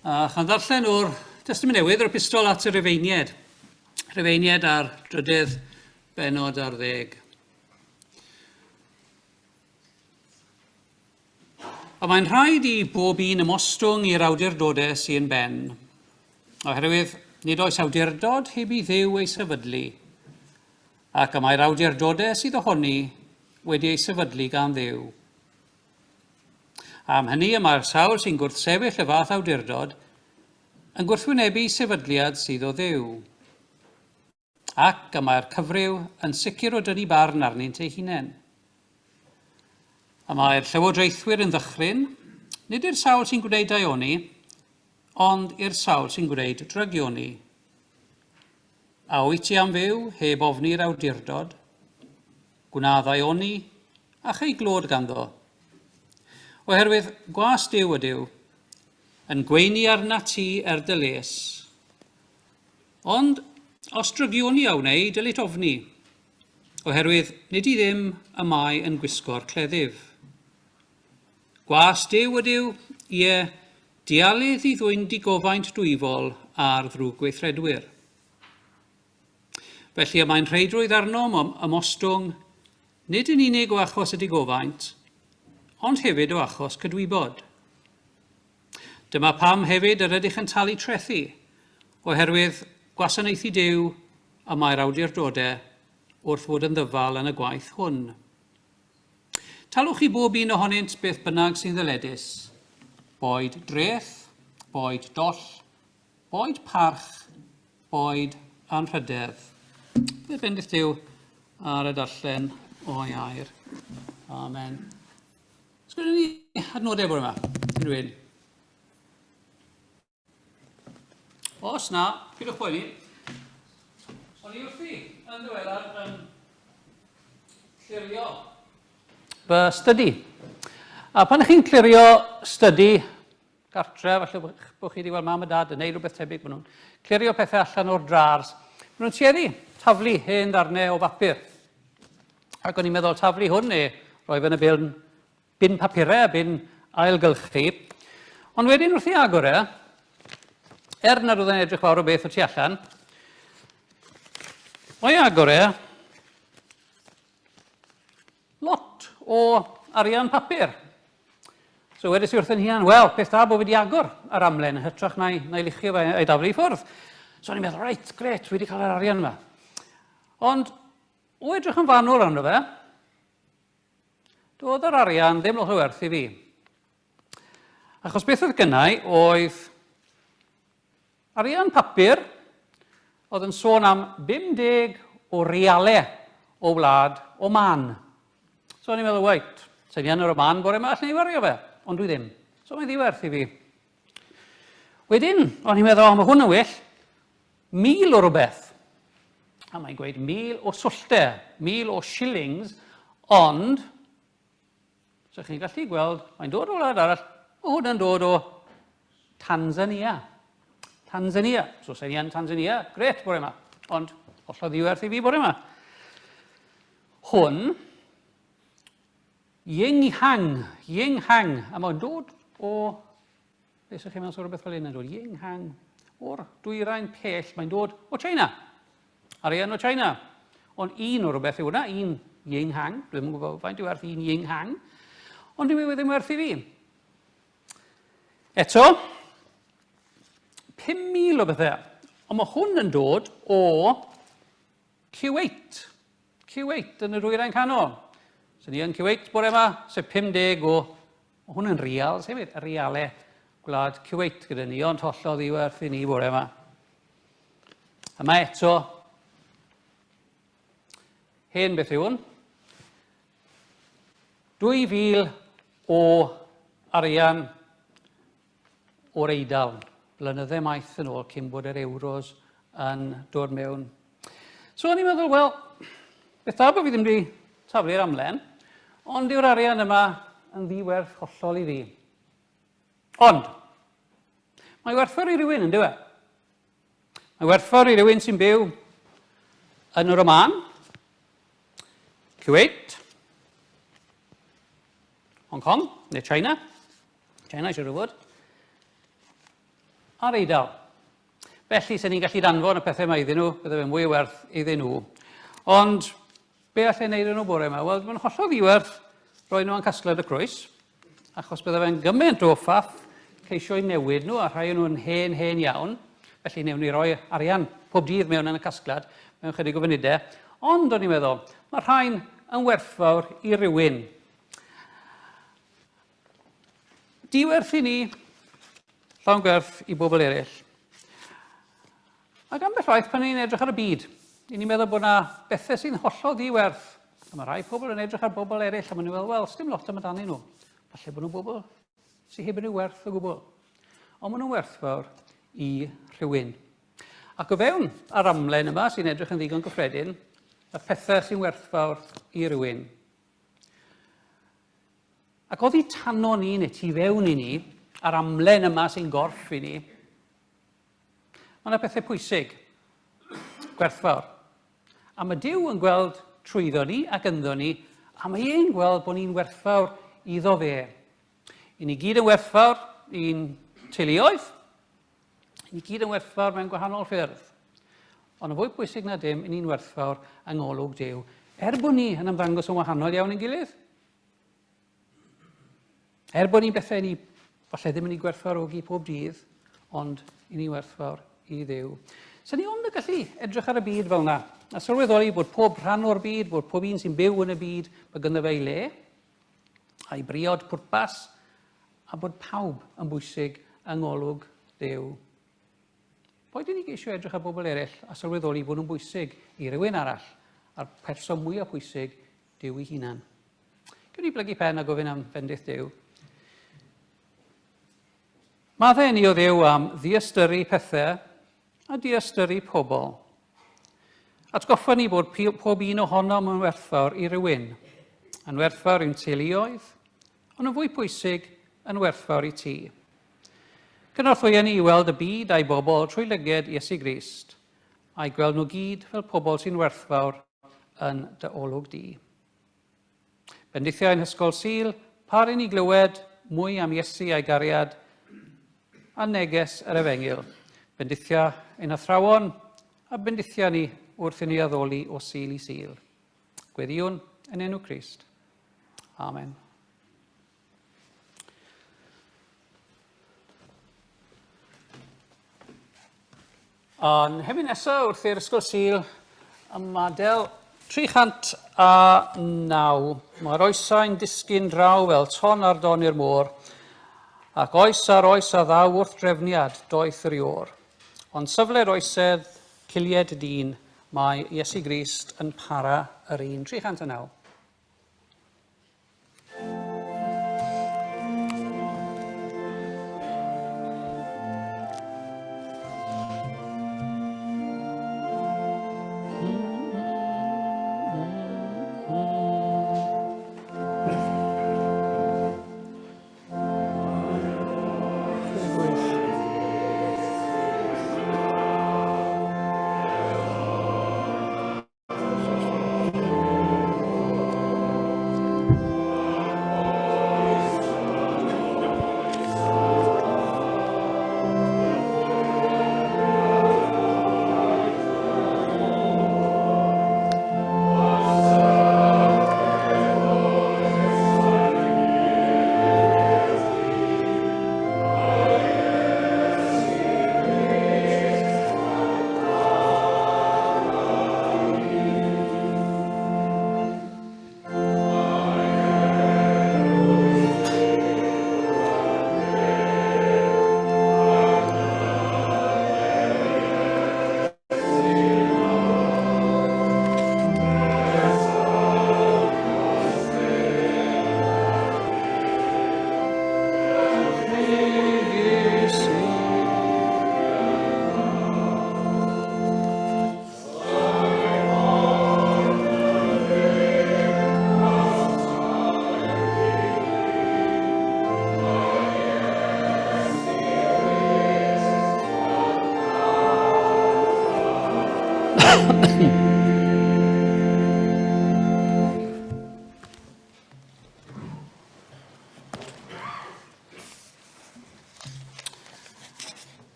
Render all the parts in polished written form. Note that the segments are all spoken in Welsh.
Chan ddarllen o'r Testament Newydd, o'r epistol at y Rufeinied. Rufeinied ar drydydd bennod ar 10. A mae'n rhaid i bob un ymostwng i'r awdurdodau sy'n ben, oherwydd nid oes awdurdod heb i Dduw ei sefydlu, ac y mae'r awdurdodau sydd ohoni wedi ei sefydlu gan Dduw. Am hynny y mae'r sawl sy'n gwrthsefyll y fath awdurdod yn gwrthwynebu sefydliad sydd o Dduw. Ac y mae'r cyfryw yn sicr o dynnu barn arnynt ei hunain. A mae'r llywodraethwyr yn ddychryn, nid i'r sawl sy'n gwneud daioni, ond i'r sawl sy'n gwneud drygioni. A wyt ti am fyw heb ofni'r awdurdod, gwna ddaioni a chei glod ganddo. Oherwydd gwas Duw ydyw, yn gweini arna ti dy les. Ond os drygioni a wneud, dylit ofni, oherwydd nid i ddim y mae yn gwisgo'r cleddyf. Gwas Duw ydyw, ie, dialydd i ddwyn digofaint dwyfol ar ddrwg gweithredwyr. Felly y mae'n rheidrwydd arno ymostwng, nid yn unig o achos y digofaint, ond hefyd o achos cydwybod. Dyma pam hefyd yr ydych yn talu trethu, oherwydd gwasanaethu Duw a mae'r awdurdodau wrth fod yn ddyfal yn y gwaith hwn. Talwch i bob un ohonynt beth bynnag sy'n ddyledus, boed dreth, boed doll, boed parch, boed anrhydedd. Bydd bendith Duw ar y darllen o'i air. Amen. Sgwydden ni adnodau bore yma, unrhyw un? Os na, pidwch poeni. O'n i wrthi yn ddiweddar yn clirio fy stydi. A pan ych chi'n clirio stydi gartre, falle bod chi wedi gweld mam a dad yn neud rhywbeth tebyg, maen nhw'n clirio pethau allan o'r drars. Maen nhw'n tueddu taflu hen ddarnau o bapur. Ac o'n i'n meddwl taflu hwn neu roi fe yn y bin papurau, bin ailgylchu. Ond wedyn wrth i agor nad oedd yn edrych fawr o beth o tu allan, o'i agor lot o arian papur. So wedys i wrthyn hian, wel, peth da bod wedi agor ar amlen, hytrach na'i lichio fe a'i daflu i ffwrdd. So o'n i'n meddwl, reit, gret, wedi cael yr arian yma. Ond, o edrych yn fanwl arno fe, doedd yr arian ddim lot o werth i fi. Achos beth oedd gynnau oedd arian papur oedd yn sôn am 50 o realau o wlad o man. So o'n i'n meddwl, wait, sy'n iawn o'r man bore yma, allan i wario fe, ond dwi ddim. So mae'n ddiwerth i fi. Wedyn, o'n i'n meddwl, mae hwn yn well, 1000 o rhywbeth. A mae'n gweud 1000 o swltau, 1000 o shillings, ond, so chi'n gallu gweld, mae'n dod o wlad arall, o hwn yn dod o Tanzania. Tanzania. So, sy'n iawn Tanzania, gret bore yma, ond hollol ddiwerth i fi bore yma. Hwn, Yinghang, a mae'n dod o, beth sy'n chi mewn sôn o beth fel un yn dod, Yinghang, o'r dwyrain pell, mae'n dod o China, arian o China. Ond un o rhywbeth yw hwnna, un Yinghang, dwi'n gwybod faint yw werth un Yinghang, ond dwi'n ddim werth i fi. Eto, 5,000 o bethau, ond mae hwn yn dod o Kuwait. Kuwait yn y dwyrain canol. So ni yn Kuwait bore yma, sef 50 o hwn yn reals hefyd, y realau gwlad Kuwait gyda ni, ond hollol ddiwerth i ni bore yma. Yma eto, hen beth yw hwn, 2,000 o arian o'r Eidal. Blynyddau maith yn ôl cyn bod yr euros yn dod mewn. So o'n i'n meddwl, wel, beth da bod fi ddim wedi taflu'r amlen, ond yw'r arian yma yn ddiwerth hollol i fi. Ond, mae werthfawr i rywun yn dywe. Mae werthfawr i rywun sy'n byw yn yr Oman, Kuwait, Hong Kong, neu China. China eisiau rhywbeth. ar eidal. Felly, sy'n ni'n gallu danfon y pethau yma iddyn nhw, bydde fe'n mwy werth iddyn nhw. Ond, be allai wneud yn nhw bore yma? Wel, mae'n hollol ddiwerth roi nhw yn casgled y crwys, achos bydde fe'n gymaint o ffaff ceisio i newid nhw, a rhai nhw'n hen iawn. Felly, newn ni roi arian pob dydd mewn yn y casglad, mewn chydig o funudau. Ond, o'n i'n meddwl, mae rhain yn werthfawr i rywun. Diwerth i ni, llawn gwerth i bobl eraill. Ac ambell waith pan ni'n edrych ar y byd, ni'n meddwl bod yna bethau sy'n hollol ddiwerth. A mae rhai pobl yn edrych ar bobl eraill a maen nhw'n meddwl, wel, sdim lot am amdani nhw. Falle bod nhw'n bobl sy'n heb yn ei werth o gwbl. Ond maen nhw'n werthfawr i rhywun. Ac o fewn ar amlen yma sy'n edrych yn ddigon gyffredin, y pethau sy'n werthfawr i rywun. Ac oddi tanno ni neu tu fewn i ni, ar amlen yma sy'n gorff i ni, mae yna pethau pwysig, gwerthfawr. A mae Duw yn gweld trwyddo ni ac ynddo ni, a mae e'n gweld bod ni'n werthfawr iddo fe. I ni gyd yn werthfawr i'n teuluoedd, i ni gyd yn werthfawr mewn gwahanol ffyrdd. Ond yn fwy pwysig na dim, i ni'n werthfawr yng ngolwg Duw. Bod ni yn ymddangos yn wahanol iawn yn gilydd, bod ni'n bethau ni falle ddim yn ei gwerthfawrogi pob dydd, ond i ni werthfawr i Dduw. So ni ond yn gallu edrych ar y byd fel yna, a sylweddoli bod pob rhan o'r byd, bod pob un sy'n byw yn y byd, mae gynno fe ei le, a'i briod pwrpas, a bod pawb yn bwysig yng ngolwg Dduw. Boed ni geisio edrych ar bobl eraill a sylweddoli bod nhw'n bwysig i rywun arall, a'r person mwyaf pwysig, Duw ei hunan. Gwyd ni blygu pen a gofyn am bendith Duw. Maddau ni o Dduw am ddiastyru pethau a diastyru pobl. Atgoffa ni bod pob un ohonom yn werthfawr i rywun, yn werthfawr i'n teuluoedd, ond yn fwy pwysig yn werthfawr i ti. Cynorthwyo ni i weld y byd a'i bobl trwy lyged Iesu Grist, a'i gweld nhw gyd fel pobl sy'n werthfawr yn dy olwg di. Bendithiau'n hysgol Sul, par i ni glywed mwy am Iesu a'i gariad, a neges yr Efengil. Bendithia ein athrawon a bendithia ni wrth i ni addoli o Sul i Sul. Gweddiwn yn enw Crist. Amen. Yn hefyd nesaf wrth i'r ysgol Sul, ym Madel 309. Mae'r oesau'n disgyn draw fel ton ar don i'r môr, ac oes ar oes a ddaw wrth drefniad doeth yr ior. Ond syfle'r oesedd, cilied dyn, mae Iesu Grist yn para yr un. 309.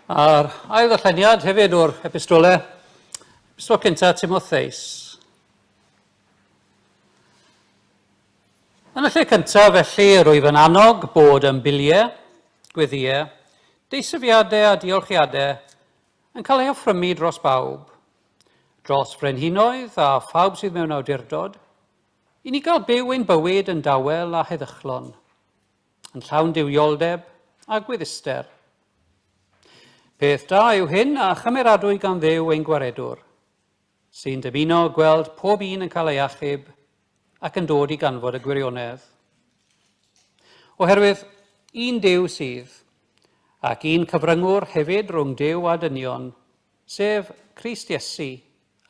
A'r ail ddarlleniad hefyd o'r epistol cyntaf Timotheus. Yn y lle cyntaf, felly, rwyf yn annog bod yn biliau, gweddiau, deisyfiadau a diolchiadau yn cael ei offrymu dros bawb, dros frenhinoedd a phawb sydd mewn awdurdod, i ni gael byw ein bywyd yn dawel a heddychlon, yn llawn dywioldeb a gweddisder. Peth da yw hyn a chymeradwy gan Dduw ein gwaredwr, sy'n dymuno gweld pob un yn cael ei achub ac yn dod i ganfod y gwirionedd. Oherwydd un Duw sydd, ac un cyfryngwr hefyd rhwng Duw a dynion, sef Crist Iesu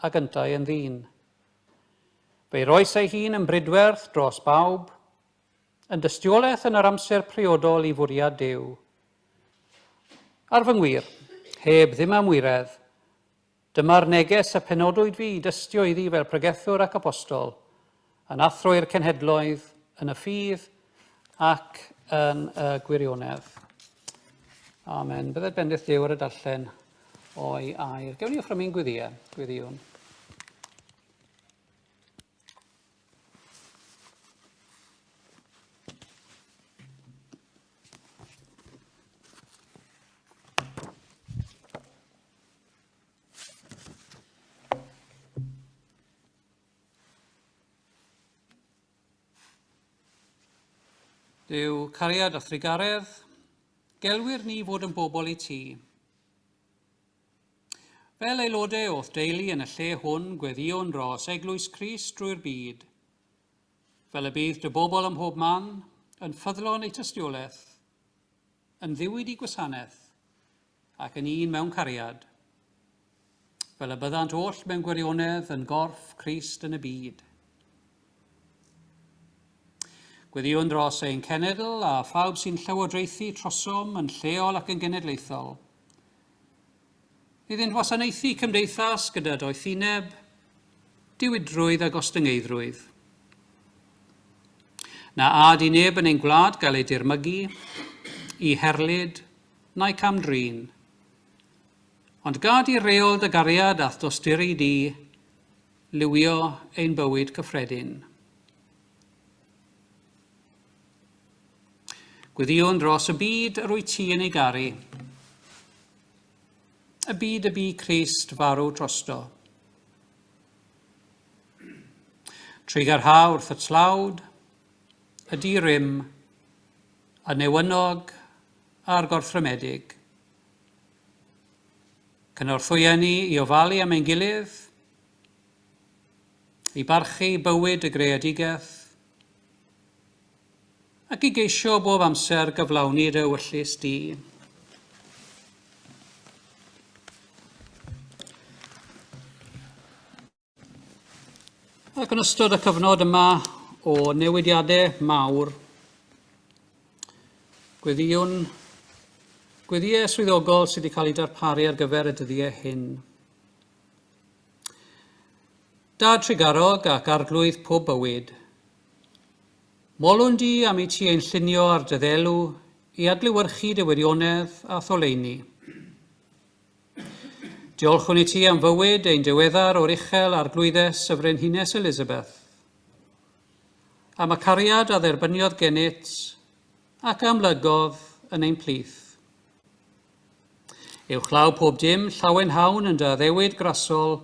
a gyntau yn ddyn. Fe'i roes ei hun yn brydwerth dros bawb, yn dystiolaeth yn yr amser priodol i fwriad Duw. Ar fy ngwir, heb ddim amwiredd, dyma'r neges y penodwyd fi i dystio iddi fel pregethwr ac apostol, yn athrwy'r cenhedloedd, yn y ffydd ac yn y gwirionedd. Amen. Byddai'r bendith Duw ar y darllen o'i air. Gewn ni offrymu'n gweddiwn. Dyw cariad a thrigaredd, gelwyr ni fod yn bobl i ti. Fel aelodau o'th deulu yn y lle hwn gweddion dros Eglwys y Crwys drwy'r byd, fel y bydd dy bobl ym mhob man yn ffyddlon eu tystiolaeth, yn ddiwyd i gwasanaeth ac yn un mewn cariad, fel y byddant oll mewn gwirionedd yn gorff Crist yn y byd. Gweddiwn dros ein cenedl a phawb sy'n llywodraethu trosom yn lleol ac yn genedlaethol. Iddynt wasanaethu cymdeithas gyda doethineb, diwydrwydd a gostyngeidrwydd. Na ad i neb yn ein gwlad gael ei dirmygu, i herlyd neu camdrin. Ond gad i reol dy gariad ath dosturi di, liwio ein bywyd cyffredin. Gweddiwn dros y byd yr wyt ti yn ei garu. Y byd Crist farw drosto. Trigar ha wrth y tlawd, y di-rym, y newynog a'r gorthrymedig. Cynorthwyenni i ofalu am ein gilydd, i barchu bywyd y greadigaeth, ac i geisio bob amser gyflawni dy ewyllus di. Ac yn ystod y cyfnod yma o newidiadau mawr, gweddiau swyddogol sydd wedi cael ei darparu ar gyfer y dyddiau hyn. Dad trigarog ac arglwydd pob bywyd, molwn di am i ti ein llunio ar dyddelw i adlewyrchu dy wirionedd a tholeini. Diolchwn i ti am fywyd ein diweddar o'r uchel a'r glwyddes y frenhines Elizabeth, am y cariad a dderbyniodd gennyt ac am lygodd yn ein plith. Uwchlaw pob dim llawen hawn yn dy addewid grasol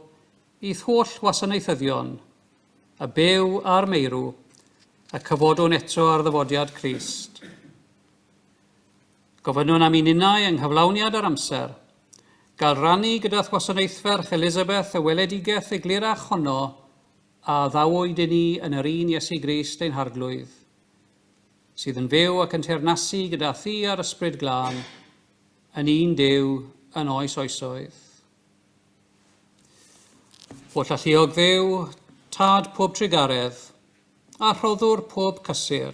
i holl wasanaethyddion, y byw a'r meirw, a cyfodwn eto ar ddyfodiad Crist. Gofynnwn am uninau yng nghyflawniad ar amser, gael rannu gyda'r gwasanaethferch Elizabeth y weledigaeth eglurach honno a ddawwyd i ni yn yr un Iesu Grist ein harglwydd, sydd yn fyw ac yn teyrnasu gyda thi a'r ysbryd glân, yn un Duw yn oes oesoedd. O llalluog Dduw, tad pob trigaredd, a rhoddwr pob cysur.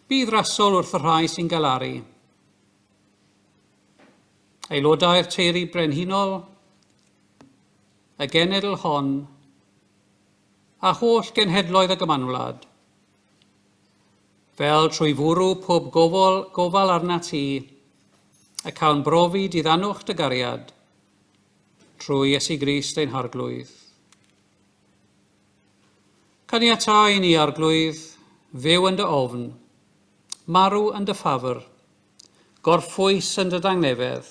Bydd rasol wrth y rhai sy'n galaru. Aelodau'r teulu brenhinol, y genedl hon, a holl genhedloedd y gymanwlad. Fel trwy fwrw pob gofal arna ti, ac cawn brofi diddannwch dy gariad trwy Iesu Grist ein harglwydd. Caniatáu ni arglwydd, fyw yn dy ofn, marw yn dy ffafr, gorffwys yn dy dangnefedd,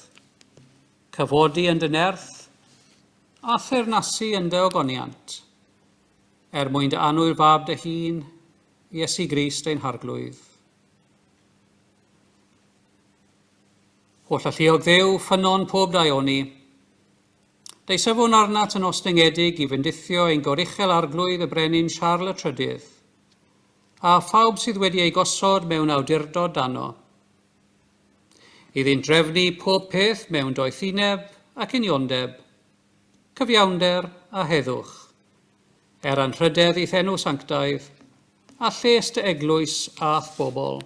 cyfodi yn dy nerth, a thernasu yn dy ogoniant, mwyn dy anwyl fab dy hun, Iesu Grist ein harglwydd. Holl alluog ddew, ffynon pob daioni, dau sefwn arnat yn ostyngedig i fyndithio ein goruchel arglwydd y brenin Charles y Trydydd, a phawb sydd wedi ei gosod mewn awdurdod dano. Iddy'n drefnu pob peth mewn doethineb ac uniondeb, cyfiawnder a heddwch, anrhydedd i thenw sanctaidd, a lles dy eglwys ath bobl.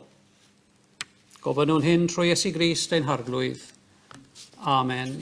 Gofyn nhw'n hyn trwy Iesu Grist ein harglwydd. Amen.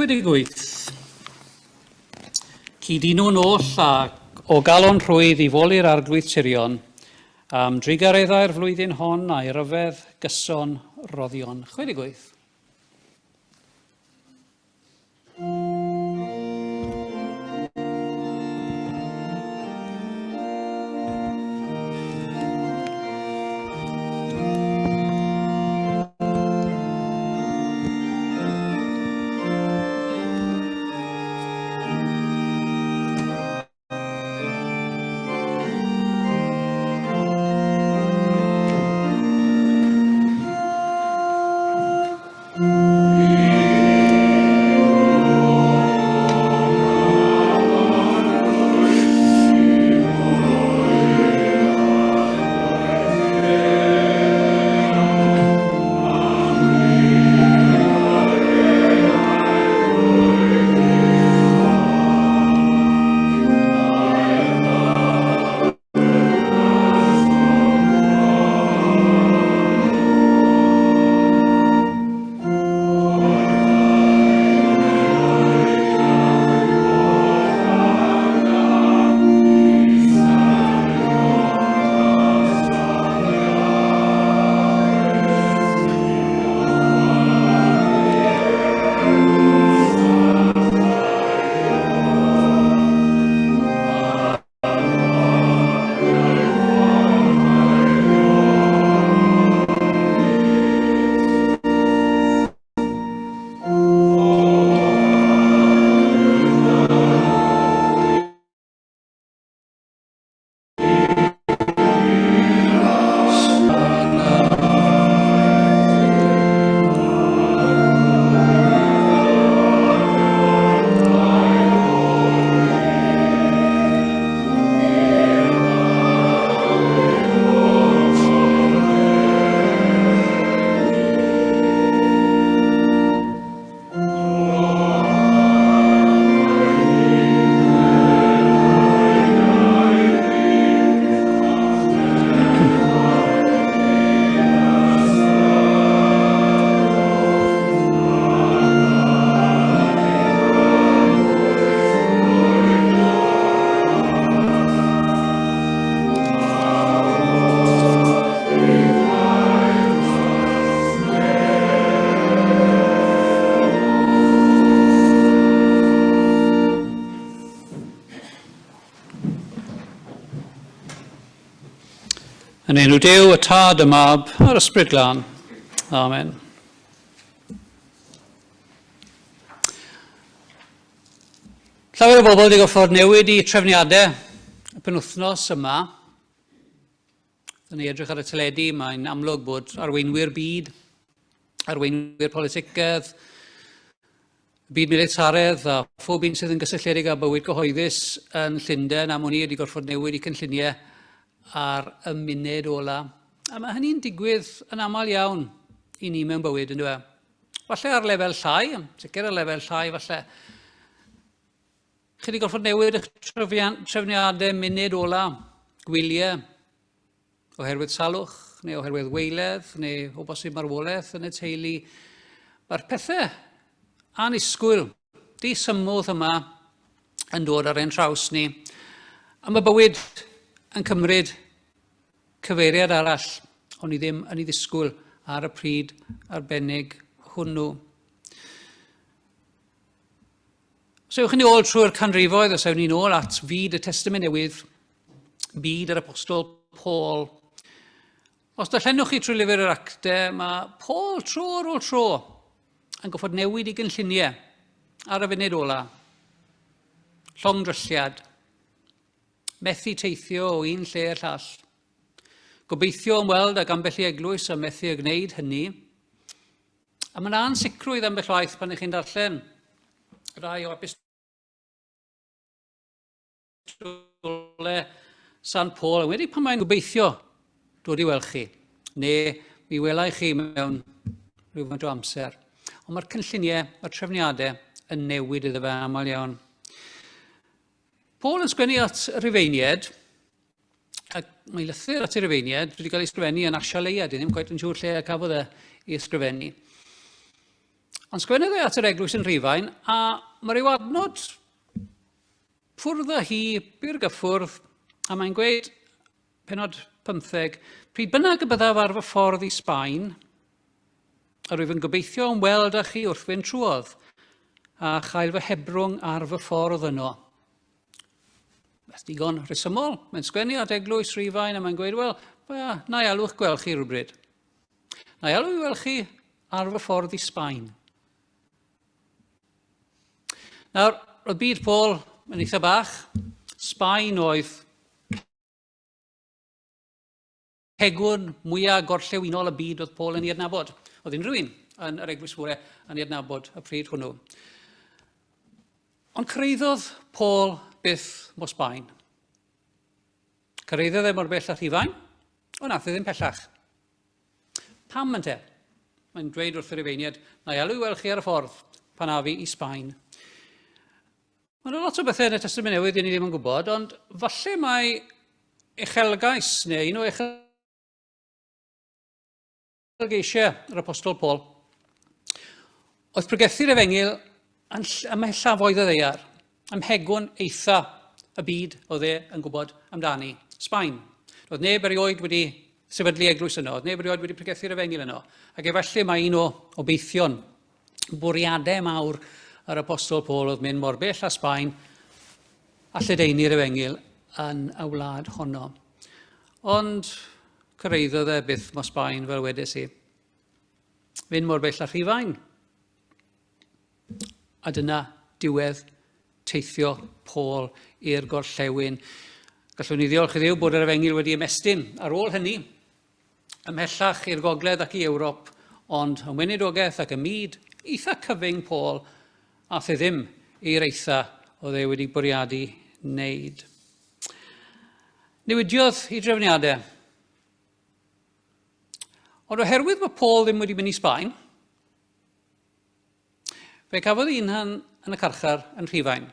Chwedig wyth. Cydinwn oll o galon rhwydd i foli'r arglwydd tirion am drigareddau'r flwyddyn hon a'i ryfedd gyson roddion. Chwedig wyth. Yn enw Duw, y Tad, y Mab, a'r Ysbryd Glân. Amen. Llawer o bobl wedi gorfod newid I trefniadau y penwythnos yma. Yn ei edrych ar y teledu, mae'n amlwg bod arweinwyr byd, arweinwyr politicedd, byd militaredd a phob un sydd yn gysylltiedig â bywyd gyhoeddus yn Llundain am hwnni wedi gorfod newid I cynlluniau ar y munud ola. A mae hynny'n digwydd yn aml iawn I ni mewn bywyd, yn dweud. Falle ar lefel llai, sicr ar lefel llai, falle chi wedi gorfod newid eich trefniadau munud ola, gwyliau, oherwydd salwch, neu oherwydd weiledd, neu o bosib marwolaeth yn y teulu. Mae'r pethau anusgwyl, di-symwdd yma yn dod ar ein traws ni. A mae bywyd yn cymryd cyfeiriad arall, ond I ddim yn ei ddisgwyl ar y pryd arbennig hwnnw. So ewch ni ôl trwy'r canrifoedd, os ewn ni'n ôl at fyd y Testament Newydd, byd yr Apostol Paul. Os darllenwch chi trwy lyfr yr Actau, mae Paul tro ar ôl tro yn goffod newid I gynlluniau ar y funud ola. Llongdrylliad, methu teithio o un lle i'r llall. Gobeithio ymweld ag ambell I eglwys a methu y gwneud hynny. A mae'n ansicrwydd ambell waith pan ych chi'n darllen rai o epistolau San Paul. Wedi pan mae'n gobeithio dod I weld chi, neu mi welai chi mewn rhywfaint o amser. Ond mae'r cynlluniau, mae'r trefniadau yn newid iddo fe aml iawn. Paul yn sgwennu at y Rufeiniaid, ac mae lythyr at y Rufeiniaid wedi cael ei ysgrifennu yn Asialeiad, ddim cweit yn siŵr lle a cafodd ei ysgrifennu. Ond sgwennodd at yr eglwys yn Rhufain, a mae ryw adnod ffwrdd â hi, byr gyffwrdd, a mae'n gweud, penod 15, pryd bynnag y byddaf ar fy ffordd I Sbaen, a rwyf yn gobeithio ymweld â chi wrth fynd trwodd, a chael fy hebrwng ar fy ffordd yno. Beth digon rhesymol. Mae'n sgwennu at eglwys Rhufain a mae'n gweud, wel, na I alw'ch gweld chi rhywbryd. Na I alw I weld chi ar fy ffordd I Sbaen. Nawr, roedd byd Paul yn eitha bach. Sbaen oedd pegwn mwyaf gorllewinol y byd oedd Paul yn ei adnabod. Oedd unrhyw un yn yr eglwys fwrau yn ei adnabod y pryd hwnnw. Ond cyrraeddodd Paul byth mor Sbaen. Cyrraeddodd mor bell a Rhufain, ond nath ddim pellach. Pam yn te? Mae'n dweud wrth yr Rufeiniaid, na I alw I weld chi ar y ffordd pan a fi I Sbaen. Mae'n lot o bethau yn y Testament Newydd I ni ddim yn gwybod, ond falle mae uchelgais neu un o uchelgeisiau yr Apostol Paul oedd pregethu'r Efengil ymhellafoedd y ddeiar, ymhegwn eitha y byd oedd yn gwybod amdani, Sbaen. Oedd neb erioed wedi sefydlu eglwys yno, oedd neb erioed wedi pregethu'r Efengil yno, ac efallai mae un o obeithion, bwriadau mawr yr Apostol Paul oedd mynd mor bell a Sbaen a lledaenu'r Efengil yn y wlad honno. Ond cyrraeddodd byth mor Sbaen fel wedes I. Fynd mor bell a Rhufain. A dyna diwedd teithio Paul i'r gorllewin. Gallwn ni ddiolch I Dduw bod yr Efengil wedi ymestyn ar ôl hynny, ymhellach i'r gogledd ac I Ewrop, ond yn weinidogaeth ac y myd, eitha cyfyng Paul, a the ddim i'r eitha oedd wedi bwriadu wneud. Newidiodd I drefniadau. Ond oherwydd mae Paul ddim wedi mynd I Sbaen, fe cafodd un yn y carchar yn Rhufain.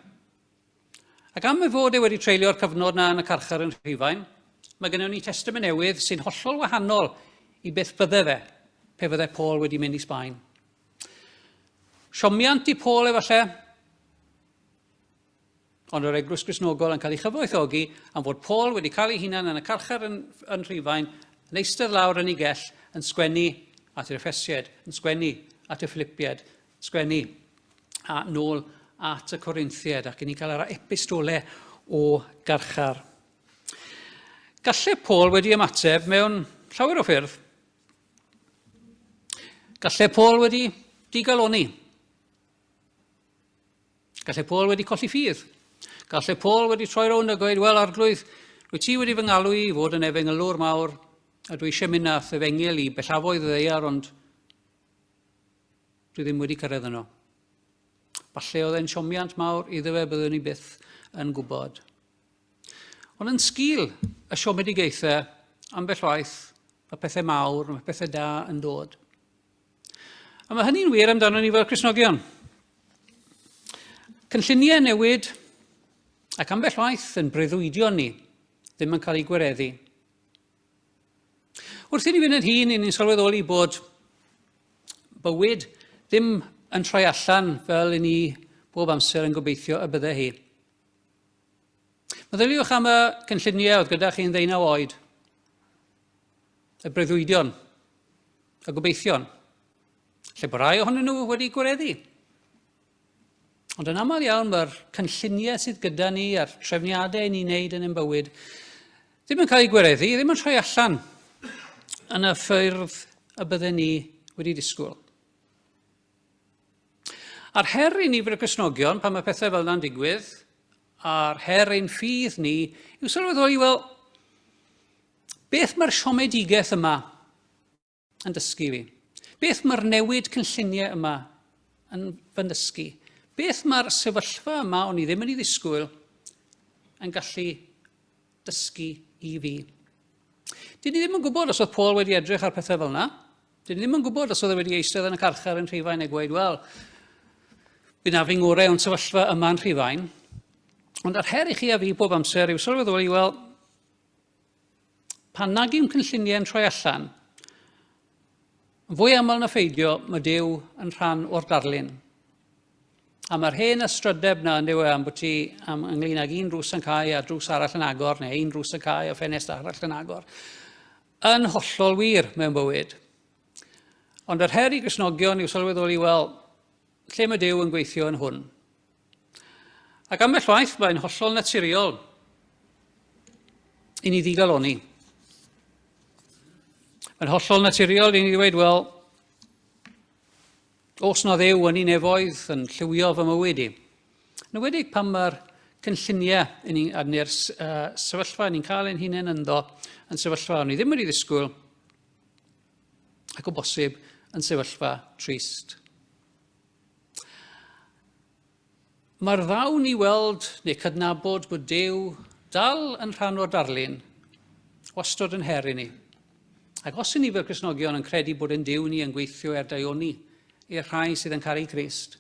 Ac am ei fod wedi treulio'r cyfnod na yn y carchar yn Rhufain, mae gennym ni Testament Newydd sy'n hollol wahanol I beth bydde fe, pe fydde Paul wedi mynd I Sbaen. Siomiant I Paul efallai, ond yr eglwys Gristnogol yn cael ei chyfoethogi am fod Paul wedi cael ei hunan yn y carchar yn Rhufain, yn eistedd lawr yn ei gell, yn sgwennu at yr Effesied, yn sgwennu at y Philippiad, sgwennu a nôl at y Corinthiad, ac yn ei cael yr epistolau o garchar. Gallai Paul wedi ymateb mewn llawer o ffyrdd. Gallai Paul wedi digaloni. Gallai Paul wedi colli ffydd. Gallai Paul wedi troi rownd a gweud, wel, Arglwydd, rwy ti wedi fy ngalw i fod yn efengelwr mawr, a dwi eisiau mynd â efengel i bellafoedd y ddeiar, ond dwi ddim wedi cyrraedd yno. Falle oedd e'n siomiant mawr iddo fe byddwn ni byth yn gwybod. Ond yn sgil y siomedigaethau, ambell waith, mae pethau mawr, mae pethau da yn dod. A mae hynny'n wir amdano ni fel Cristnogion. Cynlluniau newid ac ambell waith yn breuddwydion ni ddim yn cael ei gwireddu. Wrth i ni fynd yn hyn, ni'n sylweddoli bod bywyd ddim yn troi allan fel i ni bob amser yn gobeithio y bydde hi. Meddyliwch am y cynlluniau oedd gyda chi'n 19 oed, y breuddwydion, y gobeithion, lle bod rai ohonyn nhw wedi gwireddu. Ond yn aml iawn mae'r cynlluniau sydd gyda ni a'r trefniadau ni'n wneud yn ein bywyd ddim yn cael ei gwireddu, ddim yn troi allan yn y ffyrdd y bydden ni wedi disgwyl. A'r her i ni fel Cristnogion, pan mae pethau fel yna'n digwydd, a'r her ein ffydd ni, yw sylweddoli, wel, beth mae'r siomedigaeth yma yn dysgu fi? Beth mae'r newid cynlluniau yma yn fy dysgu? Beth mae'r sefyllfa yma o'n i ddim yn ei ddisgwyl yn gallu dysgu i fi? Dyn ni ddim yn gwybod os oedd Paul wedi edrych ar pethau fel yna. Dyn ni ddim yn gwybod os oedd e wedi eistedd yn y carchar yn Rhufain a gweud, wel, bydd na fi'n ngorau o'n sefyllfa yma yn Rhufain. Ond ar her i chi a fi bob amser yw sylweddoli, wel, pan nag yw'n cynlluniau yn troi allan, fwy aml na pheidio, mae Duw yn rhan o'r darlun. A mae'r hen ystrydeb na yn Duw am bod ti ynglyn ag un drws yn cael a drws arall yn agor, neu un drws yn cael a ffenest arall yn agor, yn hollol wir mewn bywyd. Ond yr her i Gristnogion yw sylweddoli, wel, lle mae Duw yn gweithio yn hwn? Ac ambell waith mae'n hollol naturiol i ni ddigaloni. Mae'n hollol naturiol i ni ddweud, wel, os na Dduw yn un nefoedd yn lliwio fy mywyd i. Yn enwedig pan mae'r cynlluniau neu'r sefyllfa ni'n cael ein hunain ynddo yn sefyllfa o'n i ddim wedi ddisgwyl ac o bosib yn sefyllfa trist. Mae'r ddawn i weld neu cydnabod bod Duw dal yn rhan o'r darlun wastod yn her i ni. Ac os y'n ni fel Cristnogion yn credu bod yn Duw ni yn gweithio daioni i'r rhai sydd yn caru Crist,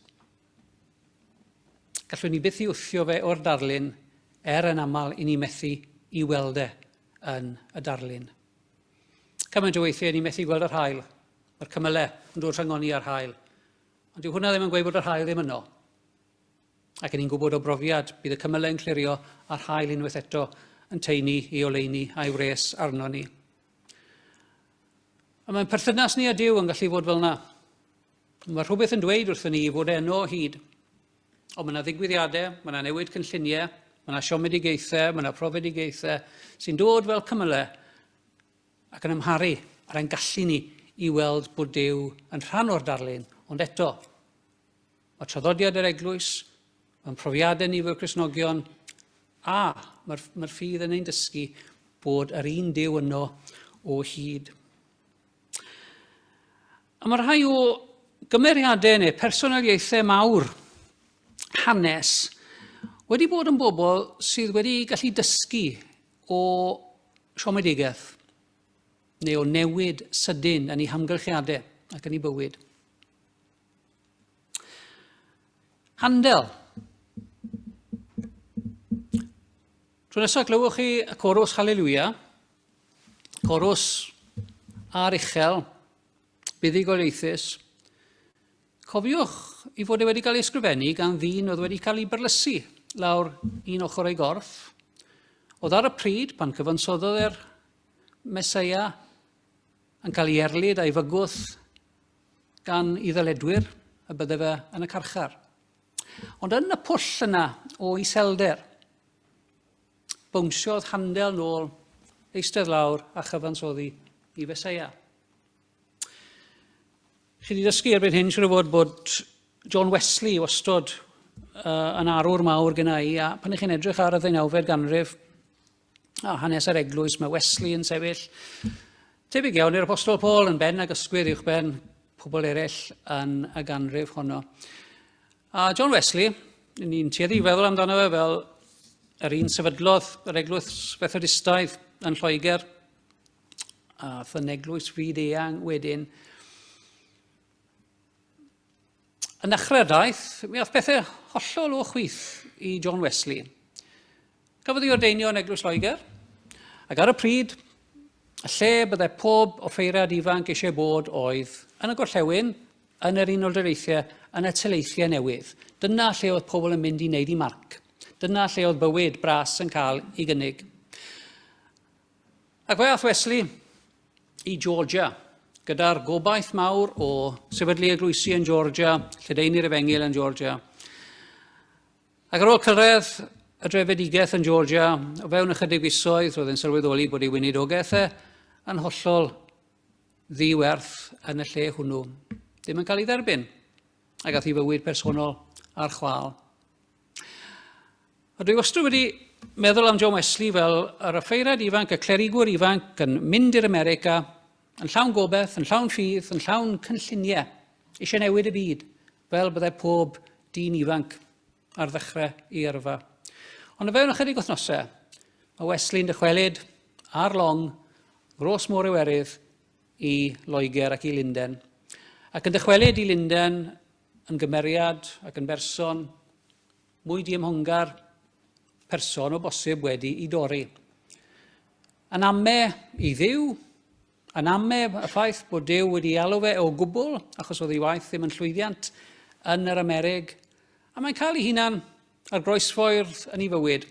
gallwn ni byth i wthio fe o'r darlun yn aml i ni methu i weld yn y darlun. Cymaint o weithiau ni methu gweld yr haul. Mae'r cymylau yn dod rhangoni ar haul. Ond dyw hwnna ddim yn gweud bod yr haul ddim yno. Ac ni'n gwybod o brofiad bydd y cymylau yn clirio a'r haul unwaith eto yn teinu i oleuni a'i wres arno ni. A mae'n perthynas ni a Duw yn gallu fod fel yna. Mae rhywbeth yn dweud wrthyn ni fod eno hyd. Ond mae yna ddigwyddiadau, mae yna newid cynlluniau, mae yna siomedigaethau, mae yna profedigaethau sy'n dod fel cymylau ac yn ymharu ar ein gallu ni i weld bod Duw yn rhan o'r darlun. Ond eto, mae traddodiad yr Eglwys, mae'n profiadau ni fel Cristnogion, a mae'r ffydd yn ein dysgu bod yr un Duw yno o hyd. A mae rhai o gymeriadau neu personoliaethau mawr hanes wedi bod yn bobl sydd wedi gallu dysgu o siomedigaeth neu o newid sydyn yn eu hamgylchiadau ac yn eu bywyd. Handel. Tro nesaf glywch chi y corws Halleluia, corws ar uchel, buddigolaethus. Cofiwch i fod wedi cael ei ysgrifennu gan ddyn oedd wedi cael ei berlysu lawr un ochr ei gorff. Oedd ar y pryd pan cyfansoddodd e'r Meseia yn cael ei erlyd a'i fygwth gan i ddyledwyr y bydde fe yn y carchar. Ond yn y pwll yna o iselder, bownsiodd Handel nôl eistedd lawr a chyfansoddi i Feseia. Chi wedi dysgu erbyn hyn, siŵr o fod bod John Wesley wastod yn arwr mawr gyda i, a pan ych chi'n edrych ar y 19fed ganrif, a hanes yr eglwys, mae Wesley yn sefyll. Tebyg iawn i'r apostol Paul yn ben ag ysgwydd uwch ben pobl eraill yn y ganrif honno. A John Wesley, ni'n tueddu i feddwl amdano fe fel yr un sefydlodd yr eglwys Fethodistaidd yn Lloegr, a yn eglwys fyd-eang wedyn. Yn dechrau'r daith, mi oedd pethau hollol o chwith i John Wesley. Gafodd ei ordeinio yn eglwys Lloegr, ac ar y pryd, y lle byddai pob offeiriad ifanc eisiau bod oedd yn y gorllewin, yn yr Unol Daleithiau, yn y Taleithiau newydd. Dyna lle oedd pobl yn mynd i wneud i marc. Dyna lle oedd bywyd bras yn cael ei gynnig. Ac fe ath Wesley i Georgia, gyda'r gobaith mawr o sefydlu eglwysi yn Georgia, lledaenu'r Efengil yn Georgia. Ac ar ôl cyrraedd y drefedigaeth yn Georgia, o fewn ychydig fisoedd, roedd yn sylweddoli bod ei weinidogaethau yn hollol ddiwerth yn y lle hwnnw. Ddim yn cael ei dderbyn, ac ath ei fywyd personol ar chwal. A dwi wastad wedi meddwl am John Wesley fel yr offeiriad ifanc, y clerigwr ifanc yn mynd i'r America, yn llawn gobeith, yn llawn ffydd, yn llawn cynlluniau, eisiau newid y byd, fel byddai pob dyn ifanc ar ddechrau i yrfa. Ond o fewn ychydig wythnosau, mae Wesley'n dychwelyd ar long, gros môr Iwerydd, i Loegr ac i Lundain. Ac yn dychwelyd i Lundain yn gymeriad ac yn berson mwy diymhongar, person o bosib wedi i dorri. Yn ame i ddiw, yn ame y ffaith bod Duw wedi alw fe o gwbl, achos oedd ei waith ddim yn llwyddiant yn yr Amerig, a mae'n cael ei hunan ar groesffordd yn ei fywyd.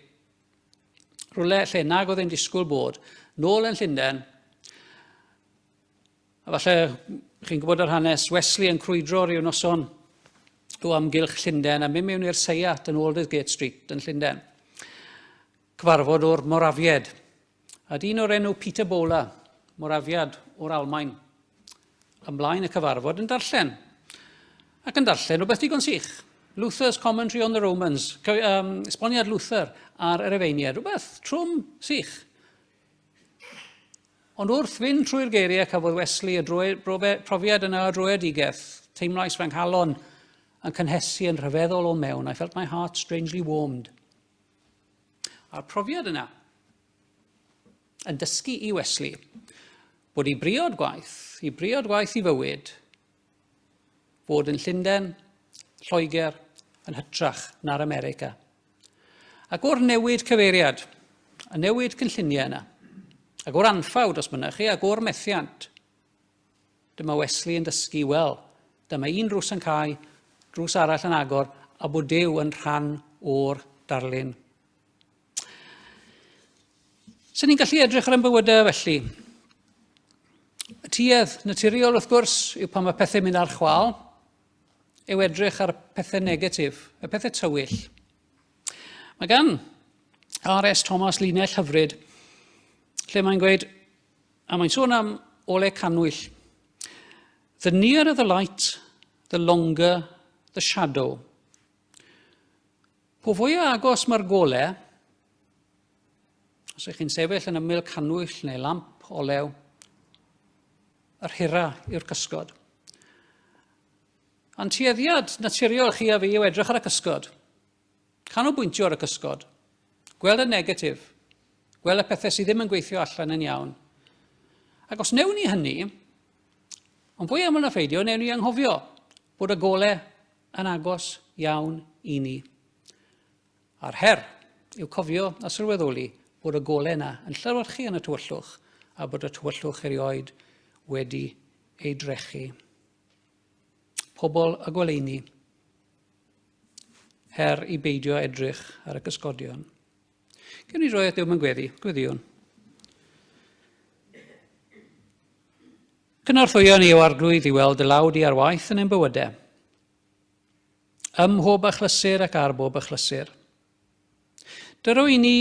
Rwle lle nag oedd e'n disgwyl bod, nôl yn Llundain. A falle chi'n gwybod yr hanes, Wesley yn crwydro ryw noson o amgylch Llundain a mynd mewn i'r Seiat yn Aldersgate Street yn Llundain. Cyfarfod o'r Morafied. A dyn o'r enw Peter Bola, Morafiad o'r Almaen, ymlaen y cyfarfod yn darllen. Ac yn darllen rhywbeth digon sych. Luther's Commentary on the Romans, esboniad Luther ar yr Efeiniad, rhywbeth trwm sych. Ond wrth fynd trwy'r geiriau cafodd Wesley y profiad yna o droedigaeth, teimlais fy nghalon yn cynhesu yn rhyfeddol o mewn. I felt my heart strangely warmed. A'r profiad yna yn dysgu i Wesley bod i briod gwaith i fywyd, fod yn Llundain, Lloegr, yn hytrach na'r America. Ac o'r newid cyfeiriad, y newid cynlluniau yna, ac o'r anffawd os mynnach chi, ac o'r methiant, dyma Wesley yn dysgu, wel, dyma un drws yn cael, drws arall yn agor, a bod Duw yn rhan o'r darlun. Sy'n ni'n gallu edrych ar ein bywydau felly? Y tuedd naturiol wrth gwrs yw pan mae pethau'n mynd ar chwal, yw edrych ar pethau negatif, y pethau tywyll. Mae gan R.S. Thomas linell hyfryd, lle mae'n gweud, a mae'n sôn am ole canwyll, the nearer the light, the longer the shadow. Po fwy agos mae'r golau, os ych chi'n sefyll yn ymyl canwyll neu lamp olew, yr hira yw'r cysgod. A'n tueddiad naturiol chi a fi yw edrych ar y cysgod. Canolbwyntio ar y cysgod. Gweld y negatif. Gweld y pethau sydd ddim yn gweithio allan yn iawn. Ac os newn ni hynny, ond fwy aml na pheidio, newn ni anghofio bod y golau yn agos iawn i ni. A'r her yw cofio a sylweddoli bod y golau yna yn llywyrchu yn y tywyllwch a bod y tywyllwch erioed wedi ei drechu. Pobl y gweleini, her i beidio edrych ar y cysgodion. Gewn ni roi at Duw mewn gweddiwn. Cynorthwyo ni o arglwydd i weld y lawd i ar waith yn ein bywydau. Ym mhob achlysur ac ar bob achlysur. Dyro i ni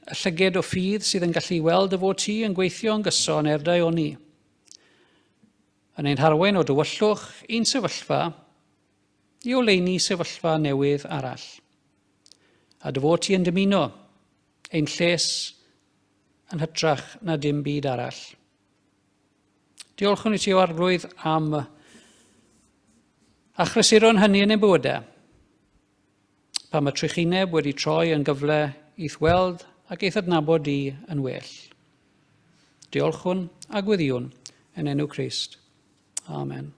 y llyged o ffydd sydd yn gallu weld y fod ti yn gweithio yn gyson erdau o ni. Yn ein harwen o dywyllwch un sefyllfa i oleini sefyllfa newydd arall. A dy fod ti yn dymuno ein lles yn hytrach na dim byd arall. Diolch yn i ti o arglwydd am achlasuron hynny yn y bywydau, pam y trychineb wedi troi yn gyfle i'th weld ac eith adnabod di yn well. Diolchwn a gweddiwn yn enw Crist. Amen.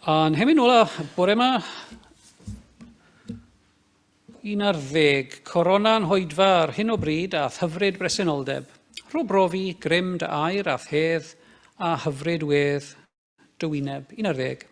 A'n hemyn ola, bore yma, 11, corona'n hoedfa ar hyn o bryd a hyfryd bresenoldeb. Rho brofi, grym dy air a thedd a hyfryd wedd dy wyneb. 11.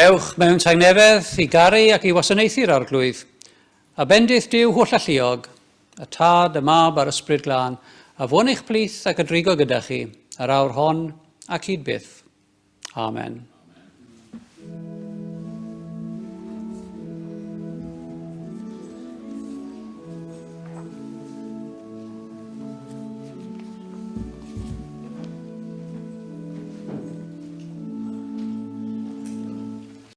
Ewch mewn tangnefedd i garu ac i wasanaethu'r arglwydd, a bendith Duw holl alluog, y Tad, y Mab a'r Ysbryd Glân, a fwn eich plith ac ydrigo gyda chi, yr awr hon ac hyd byth. Amen.